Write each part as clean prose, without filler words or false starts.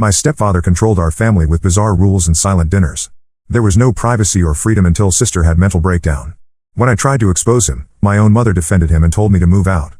My stepfather controlled our family with bizarre rules and silent dinners. There was no privacy or freedom until sister had mental breakdown. When I tried to expose him, my own mother defended him and told me to move out.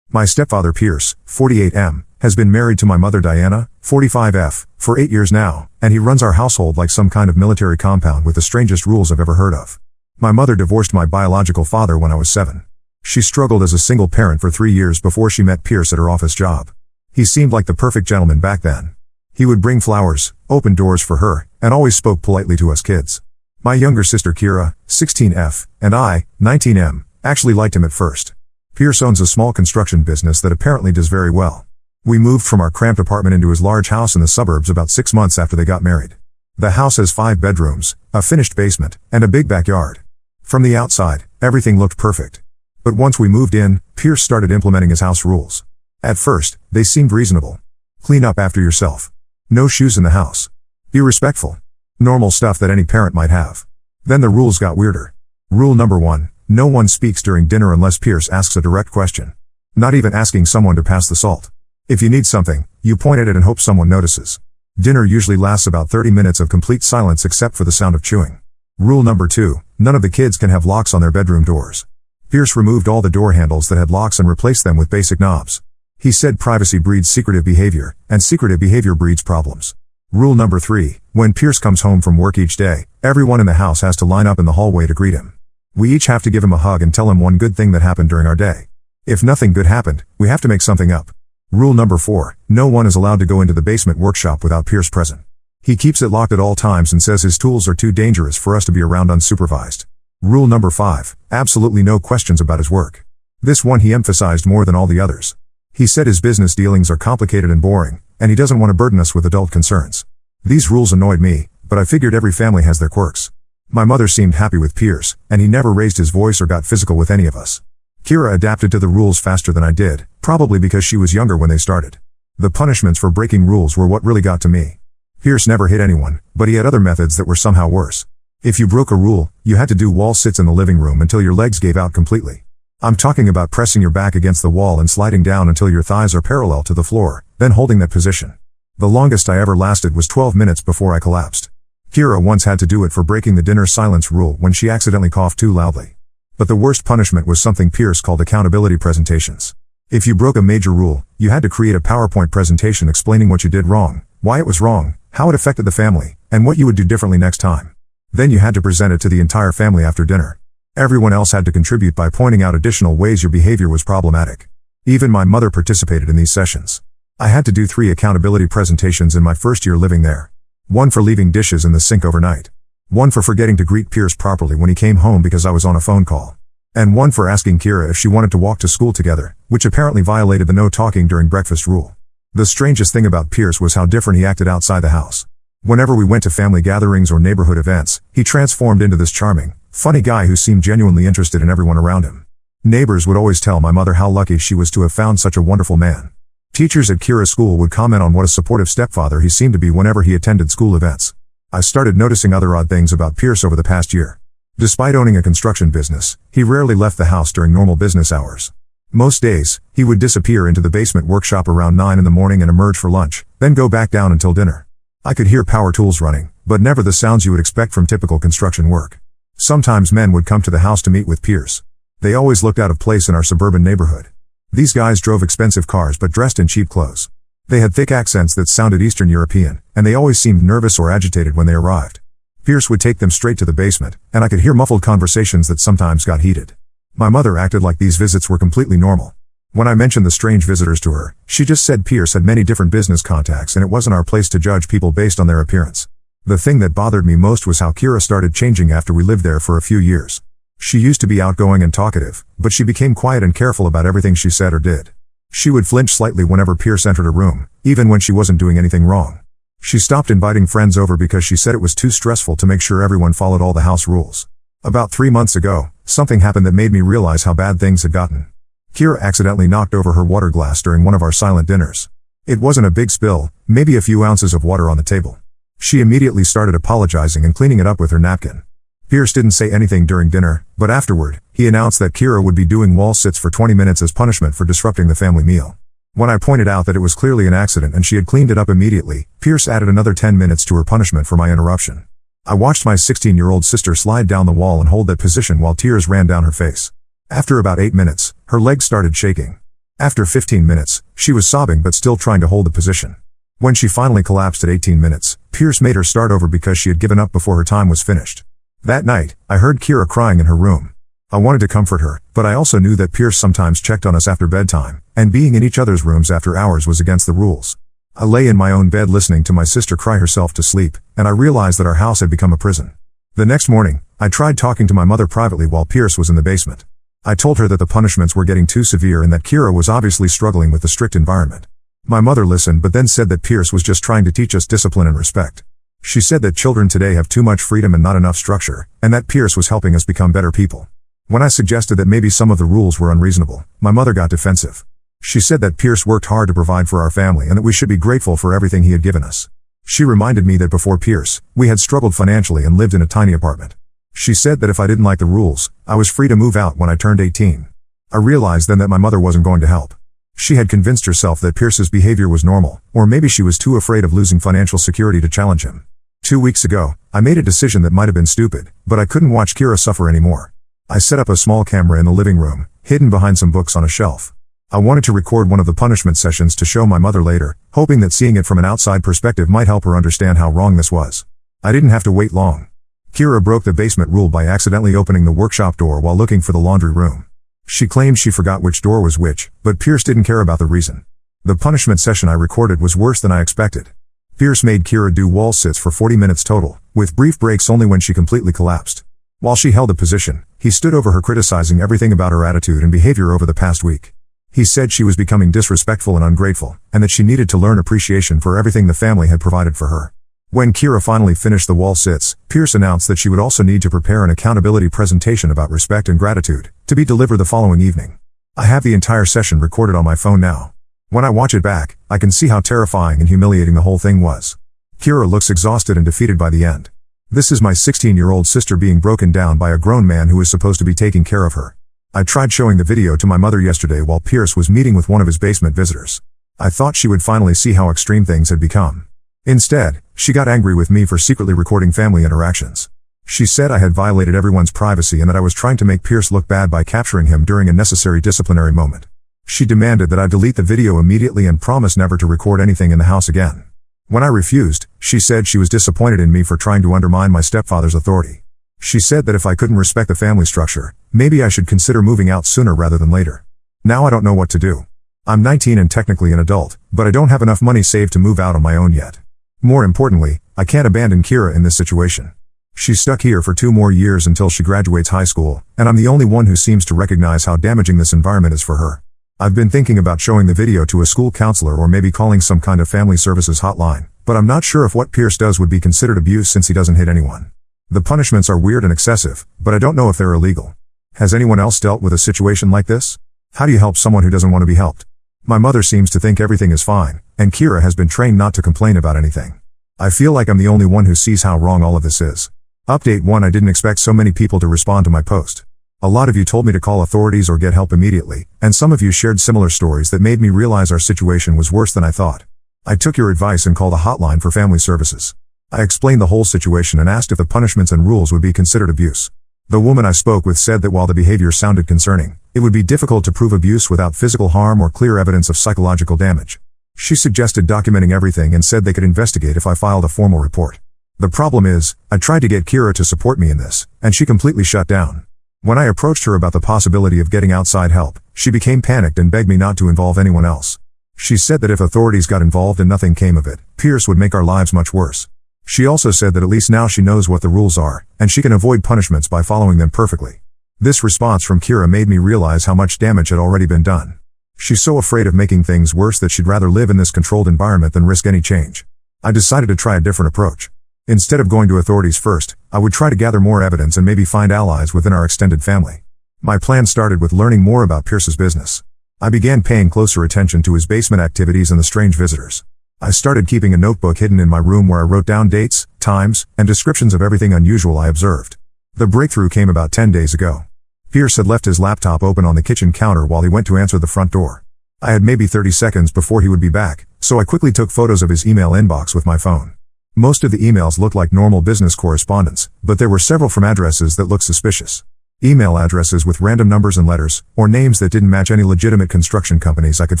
My stepfather Pierce, 48M, has been married to my mother Diana, 45F, for 8 years now, and he runs our household like some kind of military compound with the strangest rules I've ever heard of. My mother divorced my biological father when I was 7. She struggled as a single parent for 3 years before she met Pierce at her office job. He seemed like the perfect gentleman back then. He would bring flowers, open doors for her, and always spoke politely to us kids. My younger sister Kira, 16F, and I, 19M, actually liked him at first. Pierce owns a small construction business that apparently does very well. We moved from our cramped apartment into his large house in the suburbs about 6 months after they got married. The house has 5 bedrooms, a finished basement, and a big backyard. From the outside, everything looked perfect. But once we moved in, Pierce started implementing his house rules. At first, they seemed reasonable. Clean up after yourself. No shoes in the house. Be respectful. Normal stuff that any parent might have. Then the rules got weirder. Rule number 1, no one speaks during dinner unless Pierce asks a direct question. Not even asking someone to pass the salt. If you need something, you point at it and hope someone notices. Dinner usually lasts about 30 minutes of complete silence except for the sound of chewing. Rule number 2, none of the kids can have locks on their bedroom doors. Pierce removed all the door handles that had locks and replaced them with basic knobs. He said privacy breeds secretive behavior, and secretive behavior breeds problems. Rule number 3, when Pierce comes home from work each day, everyone in the house has to line up in the hallway to greet him. We each have to give him a hug and tell him one good thing that happened during our day. If nothing good happened, we have to make something up. Rule number 4, no one is allowed to go into the basement workshop without Pierce present. He keeps it locked at all times and says his tools are too dangerous for us to be around unsupervised. Rule number 5, absolutely no questions about his work. This one he emphasized more than all the others. He said his business dealings are complicated and boring, and he doesn't want to burden us with adult concerns. These rules annoyed me, but I figured every family has their quirks. My mother seemed happy with Pierce, and he never raised his voice or got physical with any of us. Kira adapted to the rules faster than I did, probably because she was younger when they started. The punishments for breaking rules were what really got to me. Pierce never hit anyone, but he had other methods that were somehow worse. If you broke a rule, you had to do wall sits in the living room until your legs gave out completely. I'm talking about pressing your back against the wall and sliding down until your thighs are parallel to the floor, then holding that position. The longest I ever lasted was 12 minutes before I collapsed. Kira once had to do it for breaking the dinner silence rule when she accidentally coughed too loudly. But the worst punishment was something Pierce called accountability presentations. If you broke a major rule, you had to create a PowerPoint presentation explaining what you did wrong, why it was wrong, how it affected the family, and what you would do differently next time. Then you had to present it to the entire family after dinner. Everyone else had to contribute by pointing out additional ways your behavior was problematic. Even my mother participated in these sessions. I had to do 3 accountability presentations in my first year living there. One for leaving dishes in the sink overnight. One for forgetting to greet Pierce properly when he came home because I was on a phone call. And one for asking Kira if she wanted to walk to school together, which apparently violated the no talking during breakfast rule. The strangest thing about Pierce was how different he acted outside the house. Whenever we went to family gatherings or neighborhood events, he transformed into this charming, funny guy who seemed genuinely interested in everyone around him. Neighbors would always tell my mother how lucky she was to have found such a wonderful man. Teachers at Kira's school would comment on what a supportive stepfather he seemed to be whenever he attended school events. I started noticing other odd things about Pierce over the past year. Despite owning a construction business, he rarely left the house during normal business hours. Most days, he would disappear into the basement workshop around 9 in the morning and emerge for lunch, then go back down until dinner. I could hear power tools running, but never the sounds you would expect from typical construction work. Sometimes men would come to the house to meet with Pierce. They always looked out of place in our suburban neighborhood. These guys drove expensive cars but dressed in cheap clothes. They had thick accents that sounded Eastern European, and they always seemed nervous or agitated when they arrived. Pierce would take them straight to the basement, and I could hear muffled conversations that sometimes got heated. My mother acted like these visits were completely normal. When I mentioned the strange visitors to her, she just said Pierce had many different business contacts and it wasn't our place to judge people based on their appearance. The thing that bothered me most was how Kira started changing after we lived there for a few years. She used to be outgoing and talkative, but she became quiet and careful about everything she said or did. She would flinch slightly whenever Pierce entered a room, even when she wasn't doing anything wrong. She stopped inviting friends over because she said it was too stressful to make sure everyone followed all the house rules. About 3 months ago, something happened that made me realize how bad things had gotten. Kira accidentally knocked over her water glass during one of our silent dinners. It wasn't a big spill, maybe a few ounces of water on the table. She immediately started apologizing and cleaning it up with her napkin. Pierce didn't say anything during dinner, but afterward, he announced that Kira would be doing wall sits for 20 minutes as punishment for disrupting the family meal. When I pointed out that it was clearly an accident and she had cleaned it up immediately, Pierce added another 10 minutes to her punishment for my interruption. I watched my 16-year-old sister slide down the wall and hold that position while tears ran down her face. After about 8 minutes, her legs started shaking. After 15 minutes, she was sobbing but still trying to hold the position. When she finally collapsed at 18 minutes, Pierce made her start over because she had given up before her time was finished. That night, I heard Kira crying in her room. I wanted to comfort her, but I also knew that Pierce sometimes checked on us after bedtime, and being in each other's rooms after hours was against the rules. I lay in my own bed listening to my sister cry herself to sleep, and I realized that our house had become a prison. The next morning, I tried talking to my mother privately while Pierce was in the basement. I told her that the punishments were getting too severe and that Kira was obviously struggling with the strict environment. My mother listened but then said that Pierce was just trying to teach us discipline and respect. She said that children today have too much freedom and not enough structure, and that Pierce was helping us become better people. When I suggested that maybe some of the rules were unreasonable, my mother got defensive. She said that Pierce worked hard to provide for our family and that we should be grateful for everything he had given us. She reminded me that before Pierce, we had struggled financially and lived in a tiny apartment. She said that if I didn't like the rules, I was free to move out when I turned 18. I realized then that my mother wasn't going to help. She had convinced herself that Pierce's behavior was normal, or maybe she was too afraid of losing financial security to challenge him. 2 weeks ago, I made a decision that might have been stupid, but I couldn't watch Kira suffer anymore. I set up a small camera in the living room, hidden behind some books on a shelf. I wanted to record one of the punishment sessions to show my mother later, hoping that seeing it from an outside perspective might help her understand how wrong this was. I didn't have to wait long. Kira broke the basement rule by accidentally opening the workshop door while looking for the laundry room. She claimed she forgot which door was which, but Pierce didn't care about the reason. The punishment session I recorded was worse than I expected. Pierce made Kira do wall sits for 40 minutes total, with brief breaks only when she completely collapsed. While she held the position, he stood over her criticizing everything about her attitude and behavior over the past week. He said she was becoming disrespectful and ungrateful, and that she needed to learn appreciation for everything the family had provided for her. When Kira finally finished the wall sits, Pierce announced that she would also need to prepare an accountability presentation about respect and gratitude, to be delivered the following evening. I have the entire session recorded on my phone now. When I watch it back, I can see how terrifying and humiliating the whole thing was. Kira looks exhausted and defeated by the end. This is my 16-year-old sister being broken down by a grown man who is supposed to be taking care of her. I tried showing the video to my mother yesterday while Pierce was meeting with one of his basement visitors. I thought she would finally see how extreme things had become. Instead, she got angry with me for secretly recording family interactions. She said I had violated everyone's privacy and that I was trying to make Pierce look bad by capturing him during a necessary disciplinary moment. She demanded that I delete the video immediately and promise never to record anything in the house again. When I refused, she said she was disappointed in me for trying to undermine my stepfather's authority. She said that if I couldn't respect the family structure, maybe I should consider moving out sooner rather than later. Now I don't know what to do. I'm 19 and technically an adult, but I don't have enough money saved to move out on my own yet. More importantly, I can't abandon Kira in this situation. She's stuck here for 2 more years until she graduates high school, and I'm the only one who seems to recognize how damaging this environment is for her. I've been thinking about showing the video to a school counselor or maybe calling some kind of family services hotline, but I'm not sure if what Pierce does would be considered abuse since he doesn't hit anyone. The punishments are weird and excessive, but I don't know if they're illegal. Has anyone else dealt with a situation like this? How do you help someone who doesn't want to be helped? My mother seems to think everything is fine, and Kira has been trained not to complain about anything. I feel like I'm the only one who sees how wrong all of this is. Update 1: I didn't expect so many people to respond to my post. A lot of you told me to call authorities or get help immediately, and some of you shared similar stories that made me realize our situation was worse than I thought. I took your advice and called a hotline for family services. I explained the whole situation and asked if the punishments and rules would be considered abuse. The woman I spoke with said that while the behavior sounded concerning, it would be difficult to prove abuse without physical harm or clear evidence of psychological damage. She suggested documenting everything and said they could investigate if I filed a formal report. The problem is, I tried to get Kira to support me in this, and she completely shut down. When I approached her about the possibility of getting outside help, she became panicked and begged me not to involve anyone else. She said that if authorities got involved and nothing came of it, Pierce would make our lives much worse. She also said that at least now she knows what the rules are, and she can avoid punishments by following them perfectly. This response from Kira made me realize how much damage had already been done. She's so afraid of making things worse that she'd rather live in this controlled environment than risk any change. I decided to try a different approach. Instead of going to authorities first, I would try to gather more evidence and maybe find allies within our extended family. My plan started with learning more about Pierce's business. I began paying closer attention to his basement activities and the strange visitors. I started keeping a notebook hidden in my room where I wrote down dates, times, and descriptions of everything unusual I observed. The breakthrough came about 10 days ago. Pierce had left his laptop open on the kitchen counter while he went to answer the front door. I had maybe 30 seconds before he would be back, so I quickly took photos of his email inbox with my phone. Most of the emails looked like normal business correspondence, but there were several from addresses that looked suspicious. Email addresses with random numbers and letters, or names that didn't match any legitimate construction companies I could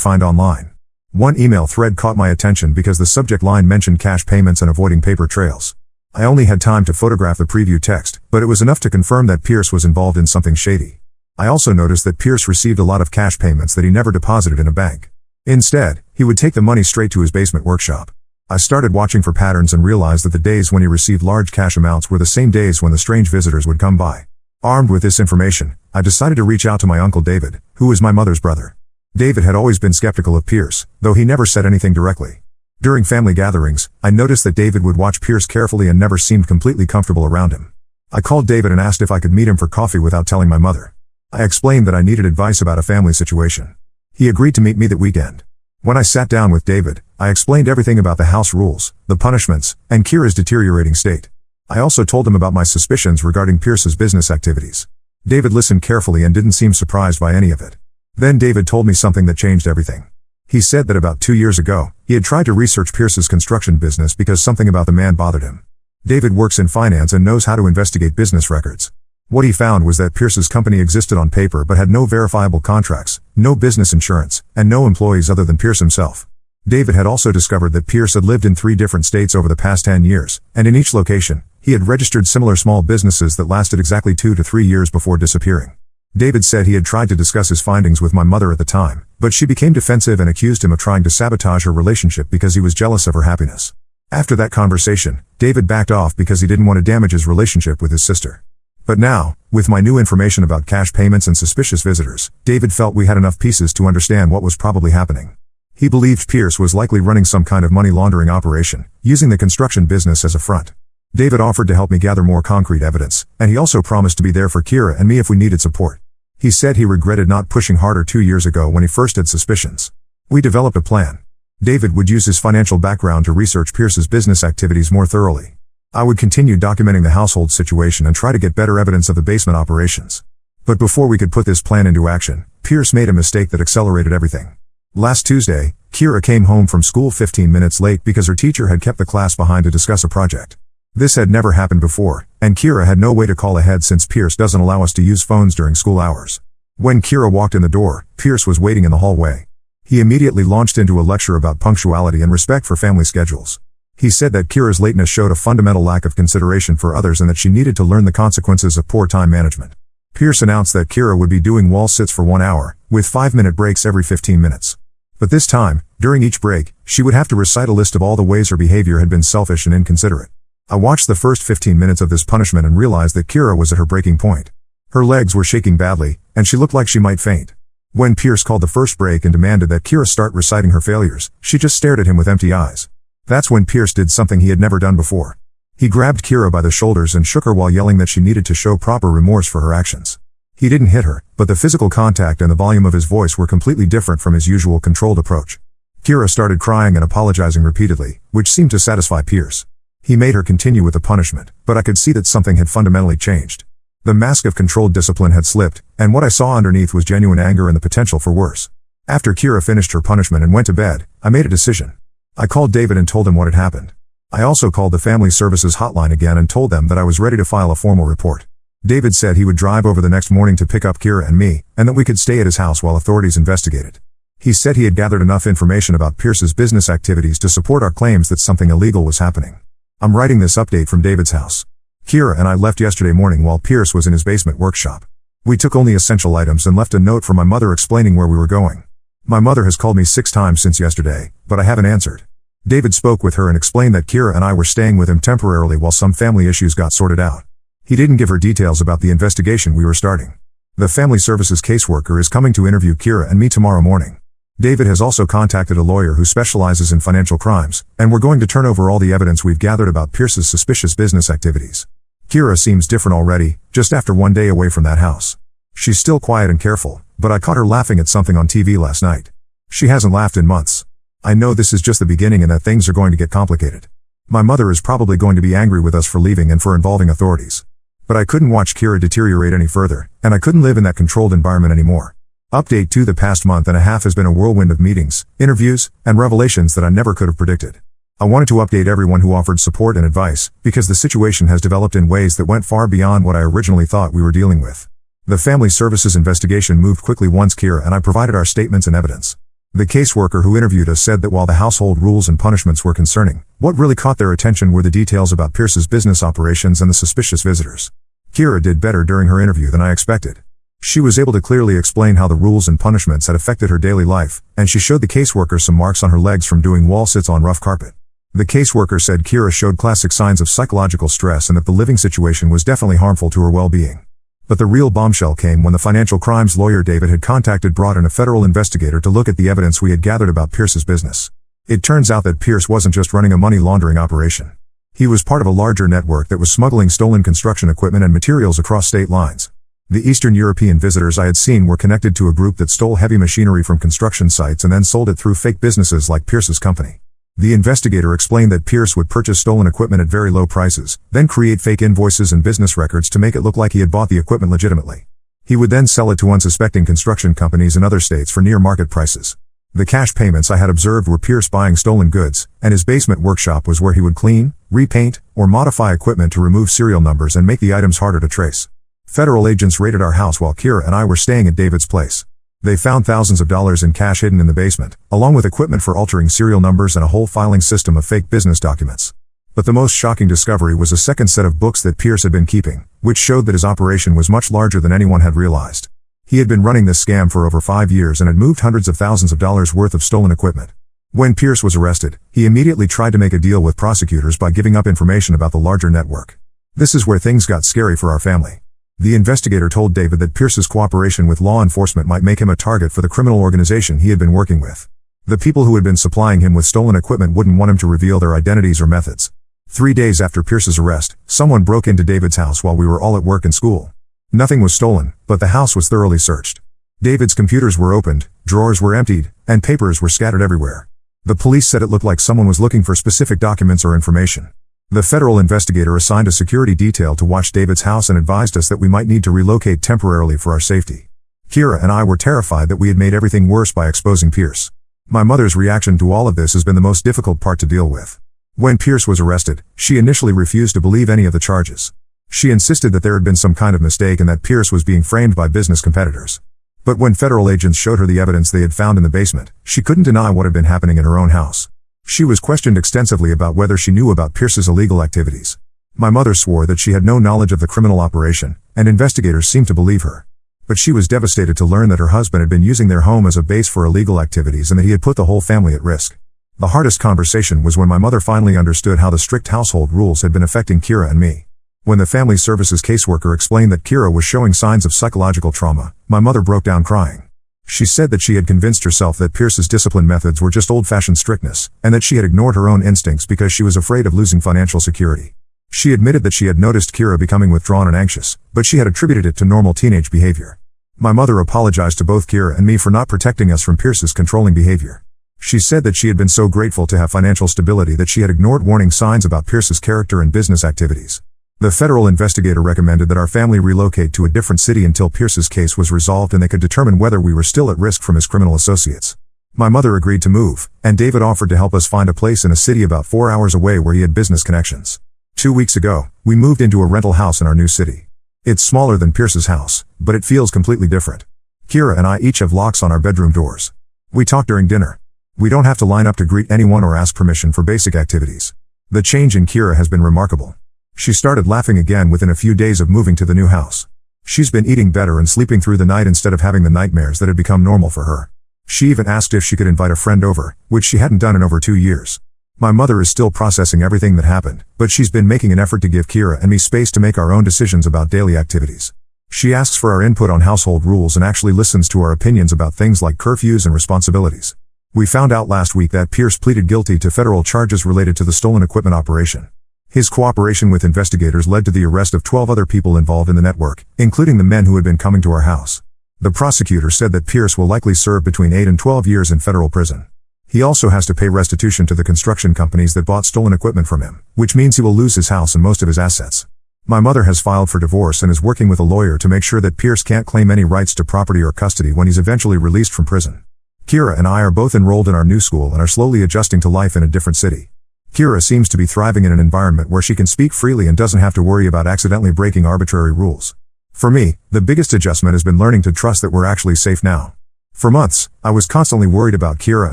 find online. One email thread caught my attention because the subject line mentioned cash payments and avoiding paper trails. I only had time to photograph the preview text, but it was enough to confirm that Pierce was involved in something shady. I also noticed that Pierce received a lot of cash payments that he never deposited in a bank. Instead, he would take the money straight to his basement workshop. I started watching for patterns and realized that the days when he received large cash amounts were the same days when the strange visitors would come by. Armed with this information, I decided to reach out to my uncle David, who is my mother's brother. David had always been skeptical of Pierce, though he never said anything directly. During family gatherings, I noticed that David would watch Pierce carefully and never seemed completely comfortable around him. I called David and asked if I could meet him for coffee without telling my mother. I explained that I needed advice about a family situation. He agreed to meet me that weekend. When I sat down with David, I explained everything about the house rules, the punishments, and Kira's deteriorating state. I also told him about my suspicions regarding Pierce's business activities. David listened carefully and didn't seem surprised by any of it. Then David told me something that changed everything. He said that about 2 years ago, he had tried to research Pierce's construction business because something about the man bothered him. David works in finance and knows how to investigate business records. What he found was that Pierce's company existed on paper but had no verifiable contracts, no business insurance, and no employees other than Pierce himself. David had also discovered that Pierce had lived in 3 different states over the past 10 years, and in each location, he had registered similar small businesses that lasted exactly 2 to 3 years before disappearing. David said he had tried to discuss his findings with my mother at the time, but she became defensive and accused him of trying to sabotage her relationship because he was jealous of her happiness. After that conversation, David backed off because he didn't want to damage his relationship with his sister. But now, with my new information about cash payments and suspicious visitors, David felt we had enough pieces to understand what was probably happening. He believed Pierce was likely running some kind of money laundering operation, using the construction business as a front. David offered to help me gather more concrete evidence, and he also promised to be there for Kira and me if we needed support. He said he regretted not pushing harder 2 years ago when he first had suspicions. We developed a plan. David would use his financial background to research Pierce's business activities more thoroughly. I would continue documenting the household situation and try to get better evidence of the basement operations. But before we could put this plan into action, Pierce made a mistake that accelerated everything. Last Tuesday, Kira came home from school 15 minutes late because her teacher had kept the class behind to discuss a project. This had never happened before, and Kira had no way to call ahead since Pierce doesn't allow us to use phones during school hours. When Kira walked in the door, Pierce was waiting in the hallway. He immediately launched into a lecture about punctuality and respect for family schedules. He said that Kira's lateness showed a fundamental lack of consideration for others and that she needed to learn the consequences of poor time management. Pierce announced that Kira would be doing wall sits for 1 hour, with 5-minute breaks every 15 minutes. But this time, during each break, she would have to recite a list of all the ways her behavior had been selfish and inconsiderate. I watched the first 15 minutes of this punishment and realized that Kira was at her breaking point. Her legs were shaking badly, and she looked like she might faint. When Pierce called the first break and demanded that Kira start reciting her failures, she just stared at him with empty eyes. That's when Pierce did something he had never done before. He grabbed Kira by the shoulders and shook her while yelling that she needed to show proper remorse for her actions. He didn't hit her, but the physical contact and the volume of his voice were completely different from his usual controlled approach. Kira started crying and apologizing repeatedly, which seemed to satisfy Pierce. He made her continue with the punishment, but I could see that something had fundamentally changed. The mask of controlled discipline had slipped, and what I saw underneath was genuine anger and the potential for worse. After Kira finished her punishment and went to bed, I made a decision. I called David and told him what had happened. I also called the Family Services hotline again and told them that I was ready to file a formal report. David said he would drive over the next morning to pick up Kira and me, and that we could stay at his house while authorities investigated. He said he had gathered enough information about Pierce's business activities to support our claims that something illegal was happening. I'm writing this update from David's house. Kira and I left yesterday morning while Pierce was in his basement workshop. We took only essential items and left a note for my mother explaining where we were going. My mother has called me 6 times since yesterday, but I haven't answered. David spoke with her and explained that Kira and I were staying with him temporarily while some family issues got sorted out. He didn't give her details about the investigation we were starting. The Family Services caseworker is coming to interview Kira and me tomorrow morning. David has also contacted a lawyer who specializes in financial crimes, and we're going to turn over all the evidence we've gathered about Pierce's suspicious business activities. Kira seems different already, just after 1 day away from that house. She's still quiet and careful, but I caught her laughing at something on TV last night. She hasn't laughed in months. I know this is just the beginning and that things are going to get complicated. My mother is probably going to be angry with us for leaving and for involving authorities. But I couldn't watch Kira deteriorate any further, and I couldn't live in that controlled environment anymore. Update 2: The past month and a half has been a whirlwind of meetings, interviews, and revelations that I never could have predicted. I wanted to update everyone who offered support and advice, because the situation has developed in ways that went far beyond what I originally thought we were dealing with. The Family Services investigation moved quickly once Kira and I provided our statements and evidence. The caseworker who interviewed us said that while the household rules and punishments were concerning, what really caught their attention were the details about Pierce's business operations and the suspicious visitors. Kira did better during her interview than I expected. She was able to clearly explain how the rules and punishments had affected her daily life, and she showed the caseworker some marks on her legs from doing wall sits on rough carpet. The caseworker said Kira showed classic signs of psychological stress and that the living situation was definitely harmful to her well-being. But the real bombshell came when the financial crimes lawyer David had contacted brought in a federal investigator to look at the evidence we had gathered about Pierce's business. It turns out that Pierce wasn't just running a money laundering operation. He was part of a larger network that was smuggling stolen construction equipment and materials across state lines. The Eastern European visitors I had seen were connected to a group that stole heavy machinery from construction sites and then sold it through fake businesses like Pierce's company. The investigator explained that Pierce would purchase stolen equipment at very low prices, then create fake invoices and business records to make it look like he had bought the equipment legitimately. He would then sell it to unsuspecting construction companies in other states for near market prices. The cash payments I had observed were Pierce buying stolen goods, and his basement workshop was where he would clean, repaint, or modify equipment to remove serial numbers and make the items harder to trace. Federal agents raided our house while Kira and I were staying at David's place. They found thousands of dollars in cash hidden in the basement, along with equipment for altering serial numbers and a whole filing system of fake business documents. But the most shocking discovery was a second set of books that Pierce had been keeping, which showed that his operation was much larger than anyone had realized. He had been running this scam for over 5 years and had moved hundreds of thousands of dollars worth of stolen equipment. When Pierce was arrested, he immediately tried to make a deal with prosecutors by giving up information about the larger network. This is where things got scary for our family. The investigator told David that Pierce's cooperation with law enforcement might make him a target for the criminal organization he had been working with. The people who had been supplying him with stolen equipment wouldn't want him to reveal their identities or methods. 3 days after Pierce's arrest, someone broke into David's house while we were all at work and school. Nothing was stolen, but the house was thoroughly searched. David's computers were opened, drawers were emptied, and papers were scattered everywhere. The police said it looked like someone was looking for specific documents or information. The federal investigator assigned a security detail to watch David's house and advised us that we might need to relocate temporarily for our safety. Kira and I were terrified that we had made everything worse by exposing Pierce. My mother's reaction to all of this has been the most difficult part to deal with. When Pierce was arrested, she initially refused to believe any of the charges. She insisted that there had been some kind of mistake and that Pierce was being framed by business competitors. But when federal agents showed her the evidence they had found in the basement, she couldn't deny what had been happening in her own house. She was questioned extensively about whether she knew about Pierce's illegal activities. My mother swore that she had no knowledge of the criminal operation, and investigators seemed to believe her. But she was devastated to learn that her husband had been using their home as a base for illegal activities and that he had put the whole family at risk. The hardest conversation was when my mother finally understood how the strict household rules had been affecting Kira and me. When the Family Services caseworker explained that Kira was showing signs of psychological trauma, my mother broke down crying. She said that she had convinced herself that Pierce's discipline methods were just old-fashioned strictness, and that she had ignored her own instincts because she was afraid of losing financial security. She admitted that she had noticed Kira becoming withdrawn and anxious, but she had attributed it to normal teenage behavior. My mother apologized to both Kira and me for not protecting us from Pierce's controlling behavior. She said that she had been so grateful to have financial stability that she had ignored warning signs about Pierce's character and business activities. The federal investigator recommended that our family relocate to a different city until Pierce's case was resolved and they could determine whether we were still at risk from his criminal associates. My mother agreed to move, and David offered to help us find a place in a city about 4 hours away where he had business connections. 2 weeks ago, we moved into a rental house in our new city. It's smaller than Pierce's house, but it feels completely different. Kira and I each have locks on our bedroom doors. We talk during dinner. We don't have to line up to greet anyone or ask permission for basic activities. The change in Kira has been remarkable. She started laughing again within a few days of moving to the new house. She's been eating better and sleeping through the night instead of having the nightmares that had become normal for her. She even asked if she could invite a friend over, which she hadn't done in over 2 years. My mother is still processing everything that happened, but she's been making an effort to give Kira and me space to make our own decisions about daily activities. She asks for our input on household rules and actually listens to our opinions about things like curfews and responsibilities. We found out last week that Pierce pleaded guilty to federal charges related to the stolen equipment operation. His cooperation with investigators led to the arrest of 12 other people involved in the network, including the men who had been coming to our house. The prosecutor said that Pierce will likely serve between 8 and 12 years in federal prison. He also has to pay restitution to the construction companies that bought stolen equipment from him, which means he will lose his house and most of his assets. My mother has filed for divorce and is working with a lawyer to make sure that Pierce can't claim any rights to property or custody when he's eventually released from prison. Kira and I are both enrolled in our new school and are slowly adjusting to life in a different city. Kira seems to be thriving in an environment where she can speak freely and doesn't have to worry about accidentally breaking arbitrary rules. For me, the biggest adjustment has been learning to trust that we're actually safe now. For months, I was constantly worried about Kira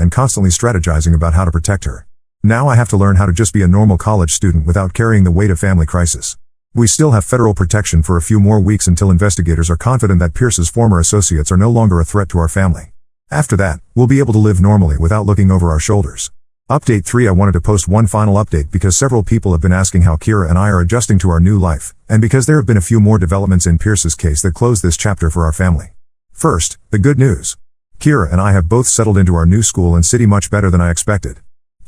and constantly strategizing about how to protect her. Now I have to learn how to just be a normal college student without carrying the weight of family crisis. We still have federal protection for a few more weeks until investigators are confident that Pierce's former associates are no longer a threat to our family. After that, we'll be able to live normally without looking over our shoulders. Update 3. I wanted to post one final update because several people have been asking how Kira and I are adjusting to our new life, and because there have been a few more developments in Pierce's case that close this chapter for our family. First, the good news. Kira and I have both settled into our new school and city much better than I expected.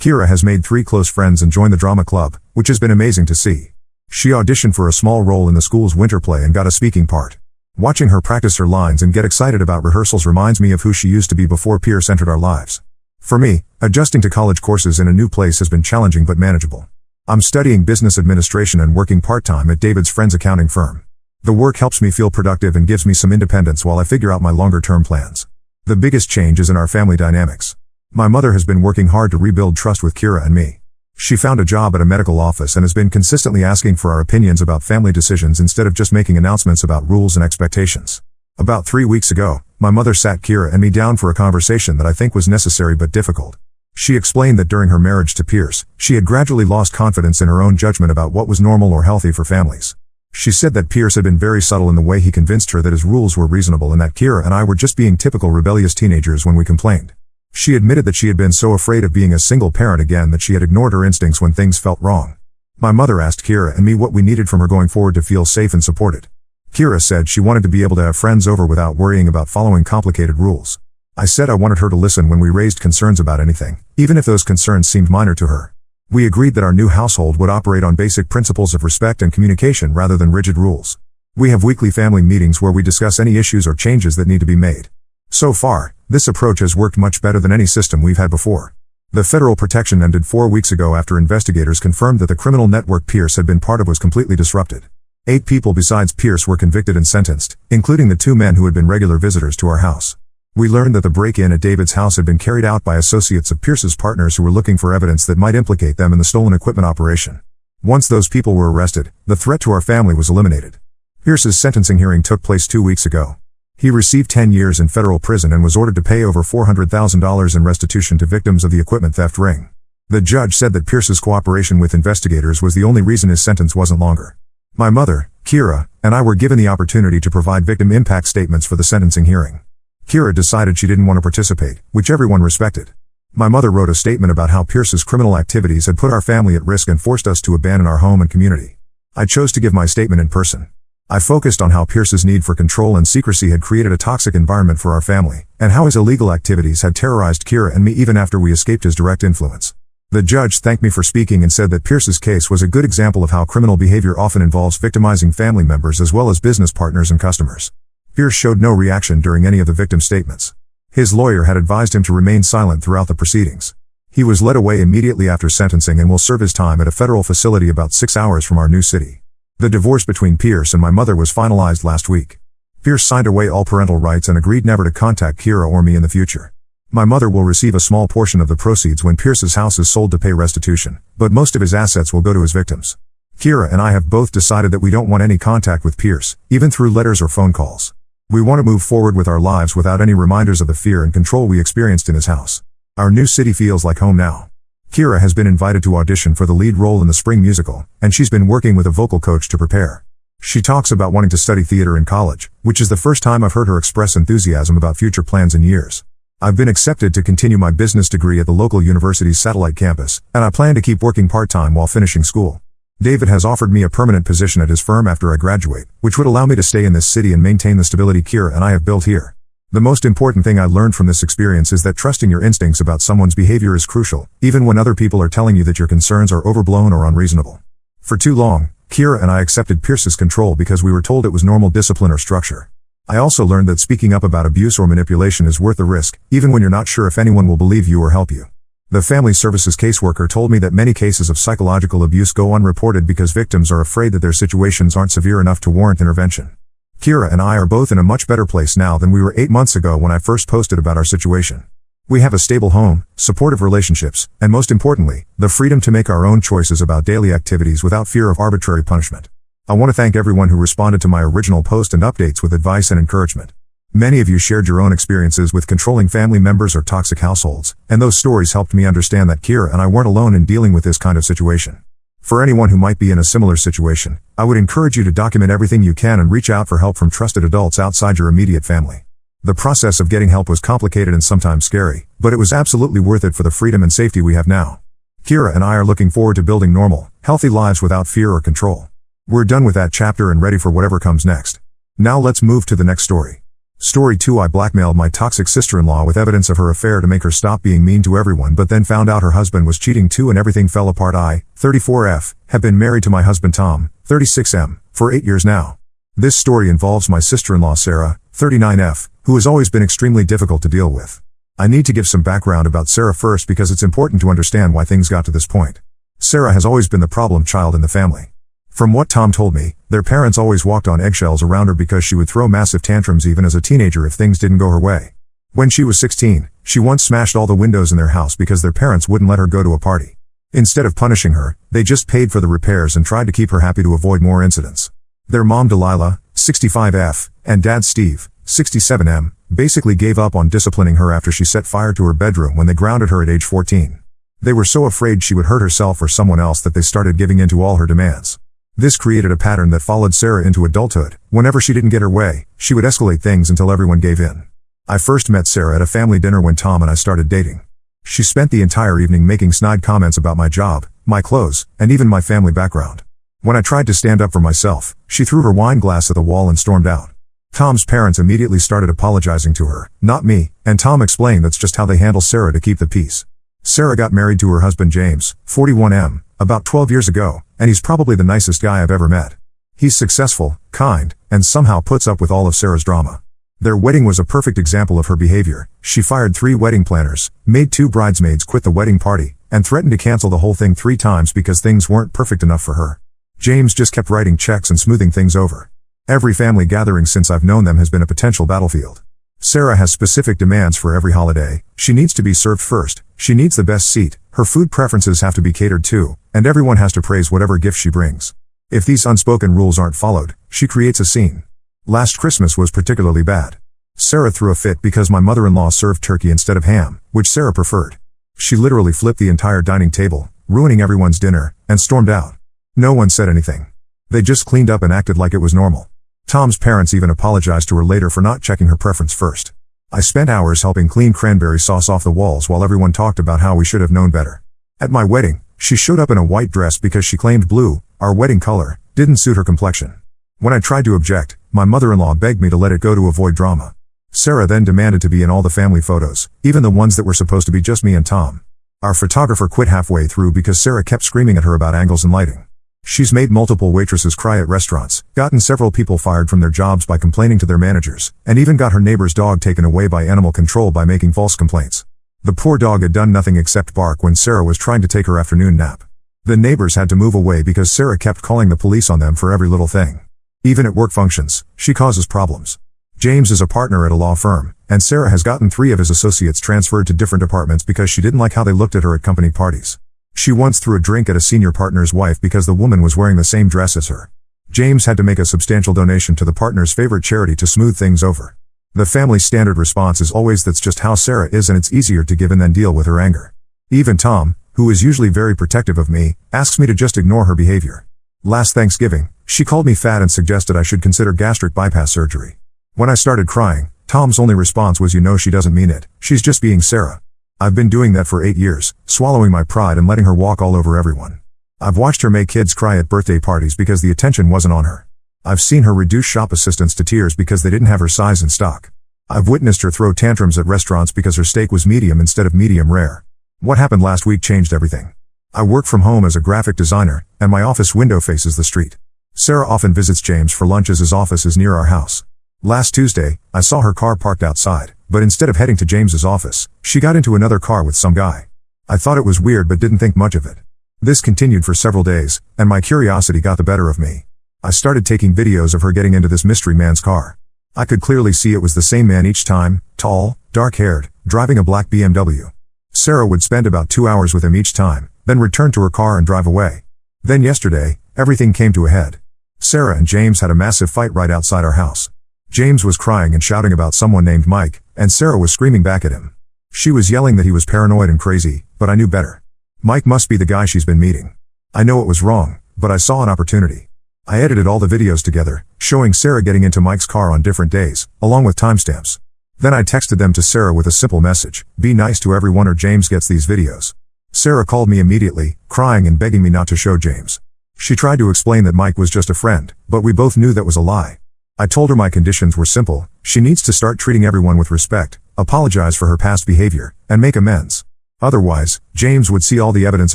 Kira has made 3 close friends and joined the drama club, which has been amazing to see. She auditioned for a small role in the school's winter play and got a speaking part. Watching her practice her lines and get excited about rehearsals reminds me of who she used to be before Pierce entered our lives. For me, adjusting to college courses in a new place has been challenging but manageable. I'm studying business administration and working part-time at David's friend's accounting firm. The work helps me feel productive and gives me some independence while I figure out my longer-term plans. The biggest change is in our family dynamics. My mother has been working hard to rebuild trust with Kira and me. She found a job at a medical office and has been consistently asking for our opinions about family decisions instead of just making announcements about rules and expectations. About 3 weeks ago, my mother sat Kira and me down for a conversation that I think was necessary but difficult. She explained that during her marriage to Pierce, she had gradually lost confidence in her own judgment about what was normal or healthy for families. She said that Pierce had been very subtle in the way he convinced her that his rules were reasonable and that Kira and I were just being typical rebellious teenagers when we complained. She admitted that she had been so afraid of being a single parent again that she had ignored her instincts when things felt wrong. My mother asked Kira and me what we needed from her going forward to feel safe and supported. Kira said she wanted to be able to have friends over without worrying about following complicated rules. I said I wanted her to listen when we raised concerns about anything, even if those concerns seemed minor to her. We agreed that our new household would operate on basic principles of respect and communication rather than rigid rules. We have weekly family meetings where we discuss any issues or changes that need to be made. So far, this approach has worked much better than any system we've had before. The federal protection ended 4 weeks ago after investigators confirmed that the criminal network Pierce had been part of was completely disrupted. 8 people besides Pierce were convicted and sentenced, including the 2 men who had been regular visitors to our house. We learned that the break-in at David's house had been carried out by associates of Pierce's partners who were looking for evidence that might implicate them in the stolen equipment operation. Once those people were arrested, the threat to our family was eliminated. Pierce's sentencing hearing took place 2 weeks ago. He received 10 years in federal prison and was ordered to pay over $400,000 in restitution to victims of the equipment theft ring. The judge said that Pierce's cooperation with investigators was the only reason his sentence wasn't longer. My mother, Kira, and I were given the opportunity to provide victim impact statements for the sentencing hearing. Kira decided she didn't want to participate, which everyone respected. My mother wrote a statement about how Pierce's criminal activities had put our family at risk and forced us to abandon our home and community. I chose to give my statement in person. I focused on how Pierce's need for control and secrecy had created a toxic environment for our family, and how his illegal activities had terrorized Kira and me even after we escaped his direct influence. The judge thanked me for speaking and said that Pierce's case was a good example of how criminal behavior often involves victimizing family members as well as business partners and customers. Pierce showed no reaction during any of the victim statements. His lawyer had advised him to remain silent throughout the proceedings. He was led away immediately after sentencing and will serve his time at a federal facility about 6 hours from our new city. The divorce between Pierce and my mother was finalized last week. Pierce signed away all parental rights and agreed never to contact Kira or me in the future. My mother will receive a small portion of the proceeds when Pierce's house is sold to pay restitution, but most of his assets will go to his victims. Kira and I have both decided that we don't want any contact with Pierce, even through letters or phone calls. We want to move forward with our lives without any reminders of the fear and control we experienced in his house. Our new city feels like home now. Kira has been invited to audition for the lead role in the spring musical, and she's been working with a vocal coach to prepare. She talks about wanting to study theater in college, which is the first time I've heard her express enthusiasm about future plans in years. I've been accepted to continue my business degree at the local university's satellite campus, and I plan to keep working part-time while finishing school. David has offered me a permanent position at his firm after I graduate, which would allow me to stay in this city and maintain the stability Kira and I have built here. The most important thing I learned from this experience is that trusting your instincts about someone's behavior is crucial, even when other people are telling you that your concerns are overblown or unreasonable. For too long, Kira and I accepted Pierce's control because we were told it was normal discipline or structure. I also learned that speaking up about abuse or manipulation is worth the risk, even when you're not sure if anyone will believe you or help you. The family services caseworker told me that many cases of psychological abuse go unreported because victims are afraid that their situations aren't severe enough to warrant intervention. Kira and I are both in a much better place now than we were 8 months ago when I first posted about our situation. We have a stable home, supportive relationships, and most importantly, the freedom to make our own choices about daily activities without fear of arbitrary punishment. I want to thank everyone who responded to my original post and updates with advice and encouragement. Many of you shared your own experiences with controlling family members or toxic households, and those stories helped me understand that Kira and I weren't alone in dealing with this kind of situation. For anyone who might be in a similar situation, I would encourage you to document everything you can and reach out for help from trusted adults outside your immediate family. The process of getting help was complicated and sometimes scary, but it was absolutely worth it for the freedom and safety we have now. Kira and I are looking forward to building normal, healthy lives without fear or control. We're done with that chapter and ready for whatever comes next. Now let's move to the next story. Story 2. I blackmailed my toxic sister-in-law with evidence of her affair to make her stop being mean to everyone, but then found out her husband was cheating too and everything fell apart. I, 34F, have been married to my husband Tom, 36M, for 8 years now. This story involves my sister-in-law Sarah, 39F, who has always been extremely difficult to deal with. I need to give some background about Sarah first because it's important to understand why things got to this point. Sarah has always been the problem child in the family. From what Tom told me, their parents always walked on eggshells around her because she would throw massive tantrums even as a teenager if things didn't go her way. When she was 16, she once smashed all the windows in their house because their parents wouldn't let her go to a party. Instead of punishing her, they just paid for the repairs and tried to keep her happy to avoid more incidents. Their mom Delilah, 65F, and dad Steve, 67M, basically gave up on disciplining her after she set fire to her bedroom when they grounded her at age 14. They were so afraid she would hurt herself or someone else that they started giving in to all her demands. This created a pattern that followed Sarah into adulthood. Whenever she didn't get her way, she would escalate things until everyone gave in. I first met Sarah at a family dinner when Tom and I started dating. She spent the entire evening making snide comments about my job, my clothes, and even my family background. When I tried to stand up for myself, she threw her wine glass at the wall and stormed out. Tom's parents immediately started apologizing to her, not me, and Tom explained that's just how they handle Sarah to keep the peace. Sarah got married to her husband James, 41M, about 12 years ago, and he's probably the nicest guy I've ever met. He's successful, kind, and somehow puts up with all of Sarah's drama. Their wedding was a perfect example of her behavior. She fired 3 wedding planners, made 2 bridesmaids quit the wedding party, and threatened to cancel the whole thing 3 times because things weren't perfect enough for her. James just kept writing checks and smoothing things over. Every family gathering since I've known them has been a potential battlefield. Sarah has specific demands for every holiday. She needs to be served first, she needs the best seat, her food preferences have to be catered to, and everyone has to praise whatever gift she brings. If these unspoken rules aren't followed, she creates a scene. Last Christmas was particularly bad. Sarah threw a fit because my mother-in-law served turkey instead of ham, which Sarah preferred. She literally flipped the entire dining table, ruining everyone's dinner, and stormed out. No one said anything. They just cleaned up and acted like it was normal. Tom's parents even apologized to her later for not checking her preference first. I spent hours helping clean cranberry sauce off the walls while everyone talked about how we should have known better. At my wedding, she showed up in a white dress because she claimed blue, our wedding color, didn't suit her complexion. When I tried to object, my mother-in-law begged me to let it go to avoid drama. Sarah then demanded to be in all the family photos, even the ones that were supposed to be just me and Tom. Our photographer quit halfway through because Sarah kept screaming at her about angles and lighting. She's made multiple waitresses cry at restaurants, gotten several people fired from their jobs by complaining to their managers, and even got her neighbor's dog taken away by animal control by making false complaints. The poor dog had done nothing except bark when Sarah was trying to take her afternoon nap. The neighbors had to move away because Sarah kept calling the police on them for every little thing. Even at work functions, she causes problems. James is a partner at a law firm, and Sarah has gotten 3 of his associates transferred to different departments because she didn't like how they looked at her at company parties. She once threw a drink at a senior partner's wife because the woman was wearing the same dress as her. James had to make a substantial donation to the partner's favorite charity to smooth things over. The family's standard response is always that's just how Sarah is and it's easier to give in than deal with her anger. Even Tom, who is usually very protective of me, asks me to just ignore her behavior. Last Thanksgiving, she called me fat and suggested I should consider gastric bypass surgery. When I started crying, Tom's only response was, "You know she doesn't mean it, she's just being Sarah." I've been doing that for 8 years, swallowing my pride and letting her walk all over everyone. I've watched her make kids cry at birthday parties because the attention wasn't on her. I've seen her reduce shop assistants to tears because they didn't have her size in stock. I've witnessed her throw tantrums at restaurants because her steak was medium instead of medium rare. What happened last week changed everything. I work from home as a graphic designer, and my office window faces the street. Sarah often visits James for lunch as his office is near our house. Last Tuesday, I saw her car parked outside, but instead of heading to James's office, she got into another car with some guy. I thought it was weird but didn't think much of it. This continued for several days, and my curiosity got the better of me. I started taking videos of her getting into this mystery man's car. I could clearly see it was the same man each time, tall, dark-haired, driving a black BMW. Sarah would spend about 2 hours with him each time, then return to her car and drive away. Then yesterday, everything came to a head. Sarah and James had a massive fight right outside our house. James was crying and shouting about someone named Mike, and Sarah was screaming back at him. She was yelling that he was paranoid and crazy, but I knew better. Mike must be the guy she's been meeting. I know it was wrong, but I saw an opportunity. I edited all the videos together, showing Sarah getting into Mike's car on different days, along with timestamps. Then I texted them to Sarah with a simple message: be nice to everyone or James gets these videos. Sarah called me immediately, crying and begging me not to show James. She tried to explain that Mike was just a friend, but we both knew that was a lie. I told her my conditions were simple: she needs to start treating everyone with respect, apologize for her past behavior, and make amends. Otherwise, James would see all the evidence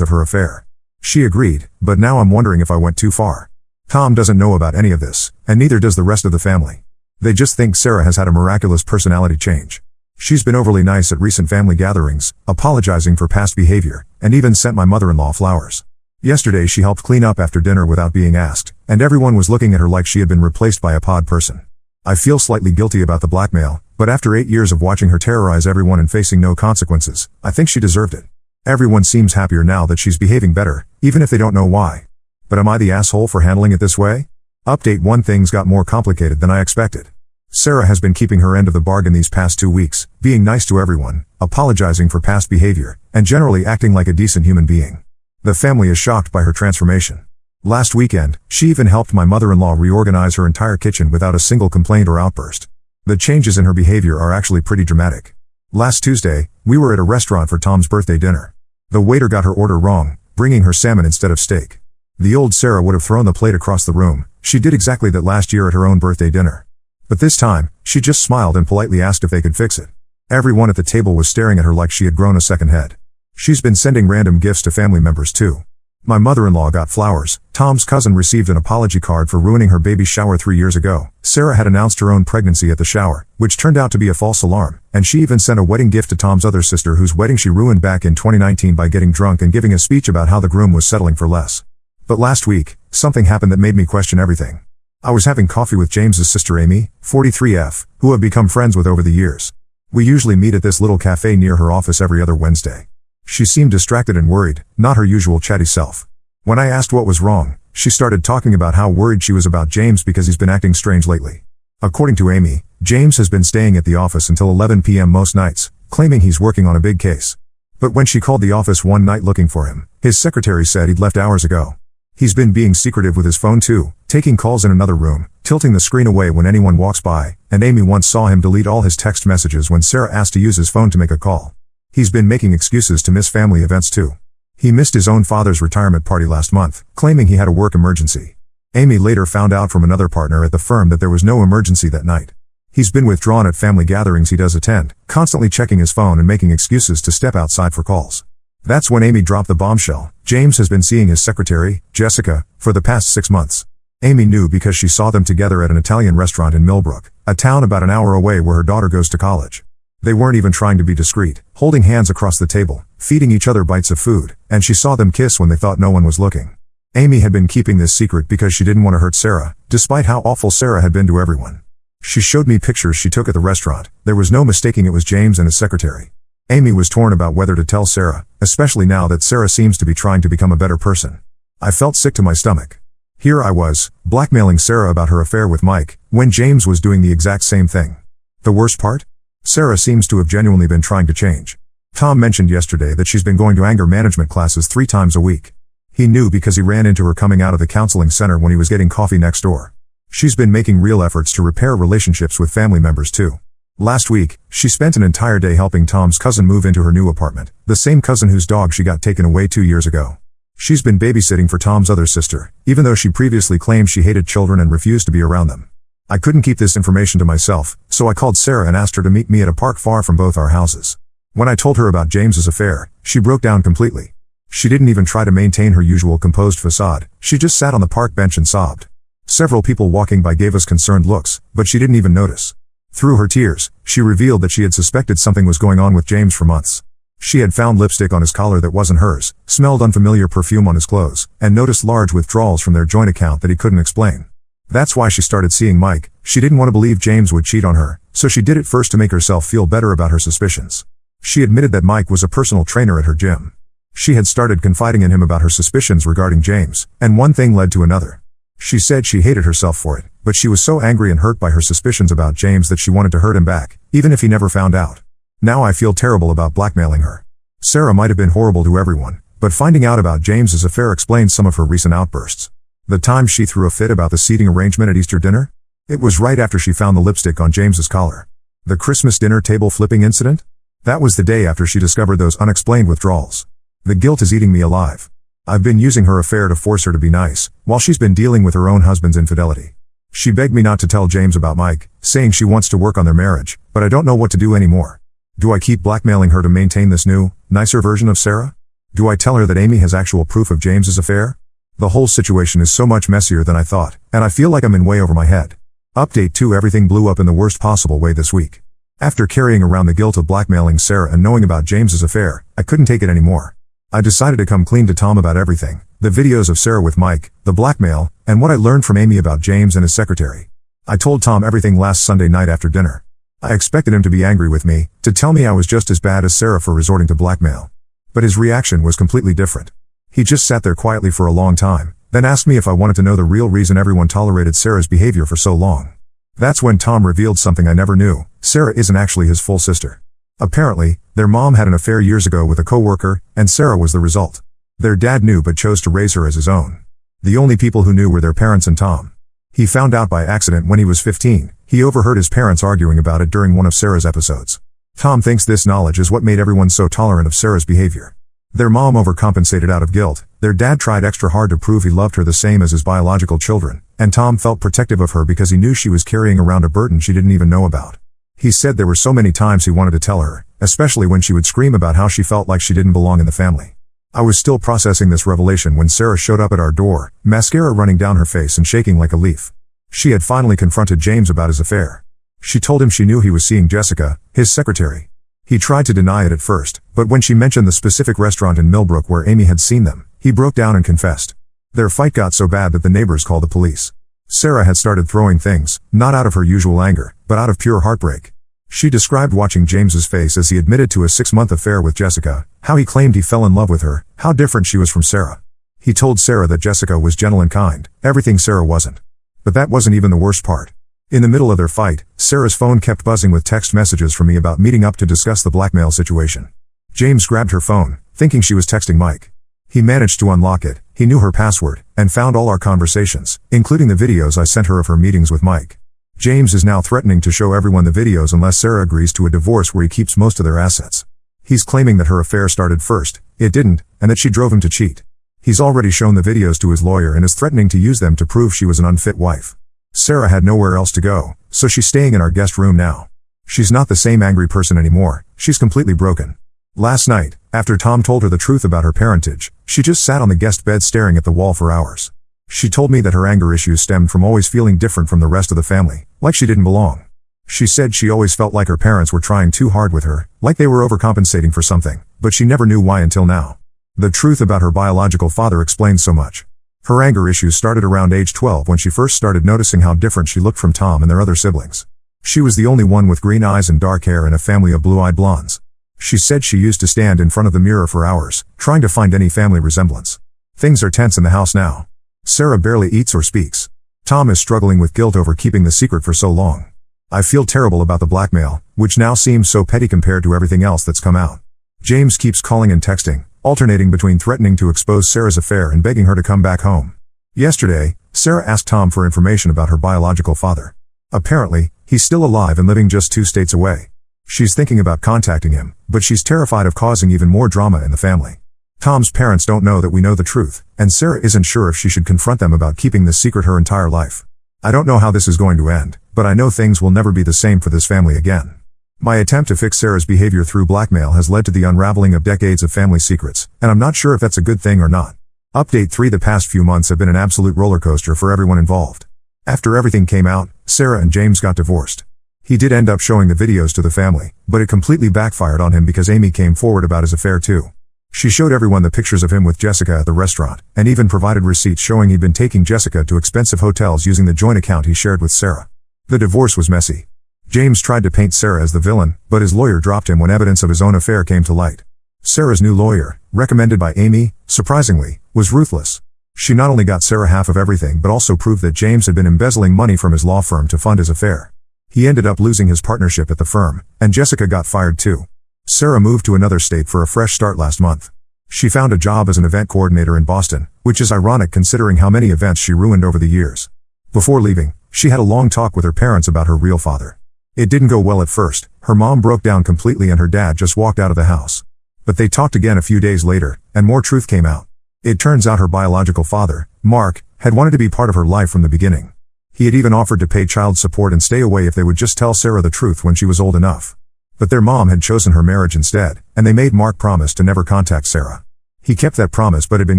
of her affair. She agreed, but now I'm wondering if I went too far. Tom doesn't know about any of this, and neither does the rest of the family. They just think Sarah has had a miraculous personality change. She's been overly nice at recent family gatherings, apologizing for past behavior, and even sent my mother-in-law flowers. Yesterday she helped clean up after dinner without being asked, and everyone was looking at her like she had been replaced by a pod person. I feel slightly guilty about the blackmail, but after 8 years of watching her terrorize everyone and facing no consequences, I think she deserved it. Everyone seems happier now that she's behaving better, even if they don't know why. But am I the asshole for handling it this way? Update 1: things got more complicated than I expected. Sarah has been keeping her end of the bargain these past 2 weeks, being nice to everyone, apologizing for past behavior, and generally acting like a decent human being. The family is shocked by her transformation. Last weekend, she even helped my mother-in-law reorganize her entire kitchen without a single complaint or outburst. The changes in her behavior are actually pretty dramatic. Last Tuesday, we were at a restaurant for Tom's birthday dinner. The waiter got her order wrong, bringing her salmon instead of steak. The old Sarah would have thrown the plate across the room. She did exactly that last year at her own birthday dinner. But this time, she just smiled and politely asked if they could fix it. Everyone at the table was staring at her like she had grown a second head. She's been sending random gifts to family members too. My mother-in-law got flowers, Tom's cousin received an apology card for ruining her baby's shower 3 years ago, Sarah had announced her own pregnancy at the shower, which turned out to be a false alarm, and she even sent a wedding gift to Tom's other sister whose wedding she ruined back in 2019 by getting drunk and giving a speech about how the groom was settling for less. But last week, something happened that made me question everything. I was having coffee with James's sister Amy, 43F, who I've become friends with over the years. We usually meet at this little cafe near her office every other Wednesday. She seemed distracted and worried, not her usual chatty self. When I asked what was wrong, she started talking about how worried she was about James because he's been acting strange lately. According to Amy, James has been staying at the office until 11 p.m. most nights, claiming he's working on a big case. But when she called the office one night looking for him, his secretary said he'd left hours ago. He's been being secretive with his phone too, taking calls in another room, tilting the screen away when anyone walks by, and Amy once saw him delete all his text messages when Sarah asked to use his phone to make a call. He's been making excuses to miss family events too. He missed his own father's retirement party last month, claiming he had a work emergency. Amy later found out from another partner at the firm that there was no emergency that night. He's been withdrawn at family gatherings he does attend, constantly checking his phone and making excuses to step outside for calls. That's when Amy dropped the bombshell. James has been seeing his secretary, Jessica, for the past 6 months. Amy knew because she saw them together at an Italian restaurant in Millbrook, a town about an hour away where her daughter goes to college. They weren't even trying to be discreet, holding hands across the table, feeding each other bites of food, and she saw them kiss when they thought no one was looking. Amy had been keeping this secret because she didn't want to hurt Sarah, despite how awful Sarah had been to everyone. She showed me pictures she took at the restaurant. There was no mistaking it was James and his secretary. Amy was torn about whether to tell Sarah, especially now that Sarah seems to be trying to become a better person. I felt sick to my stomach. Here I was, blackmailing Sarah about her affair with Mike, when James was doing the exact same thing. The worst part? Sarah seems to have genuinely been trying to change. Tom mentioned yesterday that she's been going to anger management classes 3 times a week. He knew because he ran into her coming out of the counseling center when he was getting coffee next door. She's been making real efforts to repair relationships with family members too. Last week, she spent an entire day helping Tom's cousin move into her new apartment, the same cousin whose dog she got taken away 2 years ago. She's been babysitting for Tom's other sister, even though she previously claimed she hated children and refused to be around them. I couldn't keep this information to myself, so I called Sarah and asked her to meet me at a park far from both our houses. When I told her about James's affair, she broke down completely. She didn't even try to maintain her usual composed facade, she just sat on the park bench and sobbed. Several people walking by gave us concerned looks, but she didn't even notice. Through her tears, she revealed that she had suspected something was going on with James for months. She had found lipstick on his collar that wasn't hers, smelled unfamiliar perfume on his clothes, and noticed large withdrawals from their joint account that he couldn't explain. That's why she started seeing Mike. She didn't want to believe James would cheat on her, so she did it first to make herself feel better about her suspicions. She admitted that Mike was a personal trainer at her gym. She had started confiding in him about her suspicions regarding James, and one thing led to another. She said she hated herself for it, but she was so angry and hurt by her suspicions about James that she wanted to hurt him back, even if he never found out. Now I feel terrible about blackmailing her. Sarah might have been horrible to everyone, but finding out about James's affair explains some of her recent outbursts. The time she threw a fit about the seating arrangement at Easter dinner? It was right after she found the lipstick on James's collar. The Christmas dinner table flipping incident? That was the day after she discovered those unexplained withdrawals. The guilt is eating me alive. I've been using her affair to force her to be nice, while she's been dealing with her own husband's infidelity. She begged me not to tell James about Mike, saying she wants to work on their marriage, but I don't know what to do anymore. Do I keep blackmailing her to maintain this new, nicer version of Sarah? Do I tell her that Amy has actual proof of James's affair? The whole situation is so much messier than I thought, and I feel like I'm in way over my head. Update 2: Everything blew up in the worst possible way this week. After carrying around the guilt of blackmailing Sarah and knowing about James's affair, I couldn't take it anymore. I decided to come clean to Tom about everything: the videos of Sarah with Mike, the blackmail, and what I learned from Amy about James and his secretary. I told Tom everything last Sunday night after dinner. I expected him to be angry with me, to tell me I was just as bad as Sarah for resorting to blackmail. But his reaction was completely different. He just sat there quietly for a long time, then asked me if I wanted to know the real reason everyone tolerated Sarah's behavior for so long. That's when Tom revealed something I never knew: Sarah isn't actually his full sister. Apparently, their mom had an affair years ago with a coworker, and Sarah was the result. Their dad knew but chose to raise her as his own. The only people who knew were their parents and Tom. He found out by accident when he was 15. He overheard his parents arguing about it during one of Sarah's episodes. Tom thinks this knowledge is what made everyone so tolerant of Sarah's behavior. Their mom overcompensated out of guilt, their dad tried extra hard to prove he loved her the same as his biological children, and Tom felt protective of her because he knew she was carrying around a burden she didn't even know about. He said there were so many times he wanted to tell her, especially when she would scream about how she felt like she didn't belong in the family. I was still processing this revelation when Sarah showed up at our door, mascara running down her face and shaking like a leaf. She had finally confronted James about his affair. She told him she knew he was seeing Jessica, his secretary. He tried to deny it at first, but when she mentioned the specific restaurant in Millbrook where Amy had seen them, he broke down and confessed. Their fight got so bad that the neighbors called the police. Sarah had started throwing things, not out of her usual anger, but out of pure heartbreak. She described watching James's face as he admitted to a 6-month affair with Jessica, how he claimed he fell in love with her, how different she was from Sarah. He told Sarah that Jessica was gentle and kind, everything Sarah wasn't. But that wasn't even the worst part. In the middle of their fight, Sarah's phone kept buzzing with text messages from me about meeting up to discuss the blackmail situation. James grabbed her phone, thinking she was texting Mike. He managed to unlock it, he knew her password, and found all our conversations, including the videos I sent her of her meetings with Mike. James is now threatening to show everyone the videos unless Sarah agrees to a divorce where he keeps most of their assets. He's claiming that her affair started first, it didn't, and that she drove him to cheat. He's already shown the videos to his lawyer and is threatening to use them to prove she was an unfit wife. Sarah had nowhere else to go, so she's staying in our guest room now. She's not the same angry person anymore, she's completely broken. Last night, after Tom told her the truth about her parentage, she just sat on the guest bed staring at the wall for hours. She told me that her anger issues stemmed from always feeling different from the rest of the family, like she didn't belong. She said she always felt like her parents were trying too hard with her, like they were overcompensating for something, but she never knew why until now. The truth about her biological father explains so much. Her anger issues started around age 12 when she first started noticing how different she looked from Tom and their other siblings. She was the only one with green eyes and dark hair in a family of blue-eyed blondes. She said she used to stand in front of the mirror for hours, trying to find any family resemblance. Things are tense in the house now. Sarah barely eats or speaks. Tom is struggling with guilt over keeping the secret for so long. I feel terrible about the blackmail, which now seems so petty compared to everything else that's come out. James keeps calling and texting, alternating between threatening to expose Sarah's affair and begging her to come back home. Yesterday, Sarah asked Tom for information about her biological father. Apparently, he's still alive and living just 2 states away. She's thinking about contacting him, but she's terrified of causing even more drama in the family. Tom's parents don't know that we know the truth, and Sarah isn't sure if she should confront them about keeping this secret her entire life. I don't know how this is going to end, but I know things will never be the same for this family again. My attempt to fix Sarah's behavior through blackmail has led to the unraveling of decades of family secrets, and I'm not sure if that's a good thing or not. Update 3: The past few months have been an absolute roller coaster for everyone involved. After everything came out, Sarah and James got divorced. He did end up showing the videos to the family, but it completely backfired on him because Amy came forward about his affair too. She showed everyone the pictures of him with Jessica at the restaurant, and even provided receipts showing he'd been taking Jessica to expensive hotels using the joint account he shared with Sarah. The divorce was messy. James tried to paint Sarah as the villain, but his lawyer dropped him when evidence of his own affair came to light. Sarah's new lawyer, recommended by Amy, surprisingly, was ruthless. She not only got Sarah half of everything but also proved that James had been embezzling money from his law firm to fund his affair. He ended up losing his partnership at the firm, and Jessica got fired too. Sarah moved to another state for a fresh start last month. She found a job as an event coordinator in Boston, which is ironic considering how many events she ruined over the years. Before leaving, she had a long talk with her parents about her real father. It didn't go well at first. Her mom broke down completely and her dad just walked out of the house. But they talked again a few days later, and more truth came out. It turns out her biological father, Mark, had wanted to be part of her life from the beginning. He had even offered to pay child support and stay away if they would just tell Sarah the truth when she was old enough. But their mom had chosen her marriage instead, and they made Mark promise to never contact Sarah. He kept that promise but had been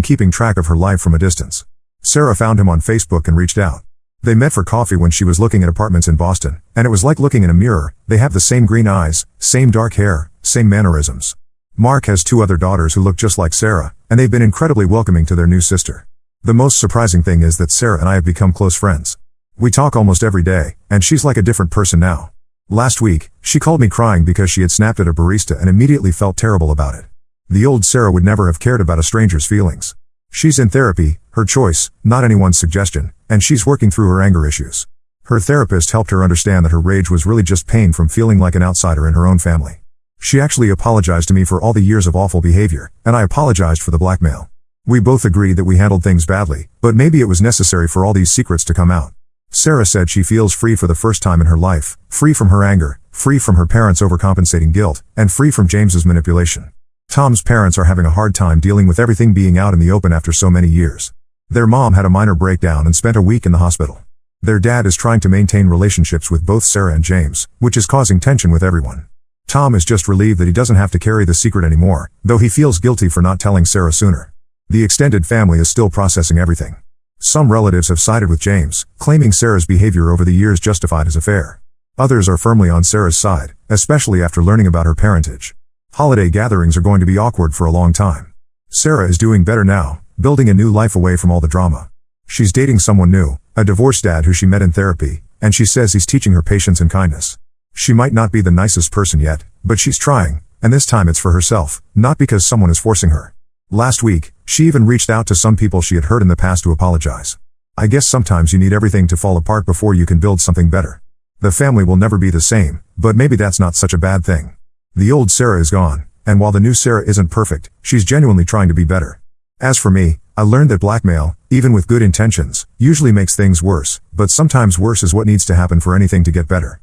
keeping track of her life from a distance. Sarah found him on Facebook and reached out. They met for coffee when she was looking at apartments in Boston, and it was like looking in a mirror. They have the same green eyes, same dark hair, same mannerisms. Mark has 2 other daughters who look just like Sarah, and they've been incredibly welcoming to their new sister. The most surprising thing is that Sarah and I have become close friends. We talk almost every day, and she's like a different person now. Last week, she called me crying because she had snapped at a barista and immediately felt terrible about it. The old Sarah would never have cared about a stranger's feelings. She's in therapy, her choice, not anyone's suggestion, and she's working through her anger issues. Her therapist helped her understand that her rage was really just pain from feeling like an outsider in her own family. She actually apologized to me for all the years of awful behavior, and I apologized for the blackmail. We both agreed that we handled things badly, but maybe it was necessary for all these secrets to come out. Sarah said she feels free for the first time in her life, free from her anger, free from her parents' overcompensating guilt, and free from James's manipulation. Tom's parents are having a hard time dealing with everything being out in the open after so many years. Their mom had a minor breakdown and spent a week in the hospital. Their dad is trying to maintain relationships with both Sarah and James, which is causing tension with everyone. Tom is just relieved that he doesn't have to carry the secret anymore, though he feels guilty for not telling Sarah sooner. The extended family is still processing everything. Some relatives have sided with James, claiming Sarah's behavior over the years justified his affair. Others are firmly on Sarah's side, especially after learning about her parentage. Holiday gatherings are going to be awkward for a long time. Sarah is doing better now, building a new life away from all the drama. She's dating someone new, a divorced dad who she met in therapy, and she says he's teaching her patience and kindness. She might not be the nicest person yet, but she's trying, and this time it's for herself, not because someone is forcing her. Last week, she even reached out to some people she had hurt in the past to apologize. I guess sometimes you need everything to fall apart before you can build something better. The family will never be the same, but maybe that's not such a bad thing. The old Sarah is gone, and while the new Sarah isn't perfect, she's genuinely trying to be better. As for me, I learned that blackmail, even with good intentions, usually makes things worse, but sometimes worse is what needs to happen for anything to get better.